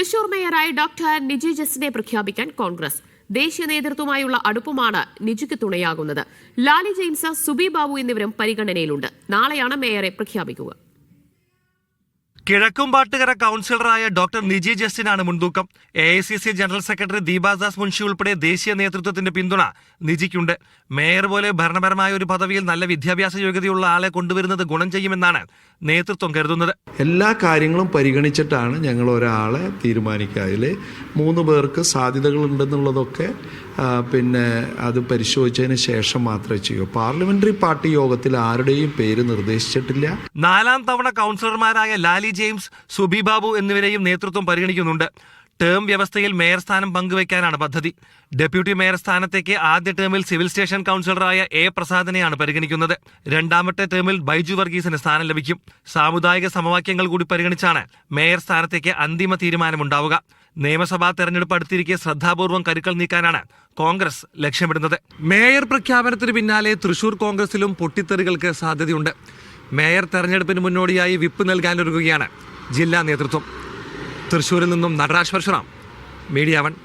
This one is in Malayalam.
തൃശൂർ മേയറായി ഡോക്ടർ നിജി ജസ്റ്റിനെ പ്രഖ്യാപിക്കാൻ കോൺഗ്രസ്. ദേശീയ നേതൃത്വമായുള്ള അടുപ്പമാണ് നിജിക്ക് തുണയാകുന്നത്. ലാലി ജെയിംസ്, സുബി ബാബു എന്നിവരും പരിഗണനയിലുണ്ട്. നാളെയാണ് മേയറെ പ്രഖ്യാപിക്കുക. കിഴക്കുംപാട്ടുകര കൗൺസിലറായ ഡോക്ടർ നിജി ജസ്റ്റിനാണ് മുൻതൂക്കം. AICC general secretary Deepa Das Munshi ഉൾപ്പെടെ ദേശീയ നേതൃത്വത്തിന്റെ പിന്തുണ നിജിക്കുണ്ട്. മേയർ പോലെ ഭരണപരമായ ഒരു പദവിയിൽ നല്ല വിദ്യാഭ്യാസ യോഗ്യതയുള്ള ആളെ കൊണ്ടുവരുന്നത് ഗുണം ചെയ്യുമെന്നാണ് നേതൃത്വം കരുതുന്നത്. എല്ലാ കാര്യങ്ങളും പരിഗണിച്ചിട്ടാണ് ഞങ്ങൾ ഒരാളെ തീരുമാനിക്കുക. അതിൽ 3 പേർക്ക് സാധ്യതകളുണ്ടെന്നുള്ളതൊക്കെ അത് പരിശോധിച്ചതിന് ശേഷം മാത്രമേ ചെയ്യൂ. പാർലമെന്ററി പാർട്ടി യോഗത്തിൽ ആരുടെയും പേര് നിർദ്ദേശിച്ചിട്ടില്ല. 4ാം തവണ കൗൺസിലർമാരായ ലാലി ജെയിംസ്, സുബി ബാബു എന്നിവരെയും നേതൃത്വം പരിഗണിക്കുന്നുണ്ട്. ടേം വ്യവസ്ഥയിൽ മേയർ സ്ഥാനം പങ്കുവയ്ക്കാനാണ് പദ്ധതി. ഡെപ്യൂട്ടി മേയർ സ്ഥാനത്തേക്ക് ആദ്യ ടേമിൽ സിവിൽ സ്റ്റേഷൻ കൗൺസിലറായ A പ്രസാദിനെയാണ് പരിഗണിക്കുന്നത്. 2ാമത്തെ ടേമിൽ ബൈജു വർഗീസിന് സ്ഥാനം ലഭിക്കും. സാമുദായിക സമവാക്യങ്ങൾ കൂടി പരിഗണിച്ചാണ് മേയർ സ്ഥാനത്തേക്ക് അന്തിമ തീരുമാനമുണ്ടാവുക. നിയമസഭാ തെരഞ്ഞെടുപ്പ് അടുത്തിരിക്കെ ശ്രദ്ധാപൂർവം കരുക്കൾ നീക്കാനാണ് കോൺഗ്രസ് ലക്ഷ്യമിടുന്നത്. മേയർ പ്രഖ്യാപനത്തിന് പിന്നാലെ തൃശൂർ കോൺഗ്രസിലും പൊട്ടിത്തെറികൾക്ക് സാധ്യതയുണ്ട്. മേയർ തെരഞ്ഞെടുപ്പിന് മുന്നോടിയായി വിപ്പ് നൽകാനൊരുങ്ങുകയാണ് ജില്ലാ നേതൃത്വം. തൃശൂരിൽ നിന്നും നടരാജ് പരശുറാം, മീഡിയ 1.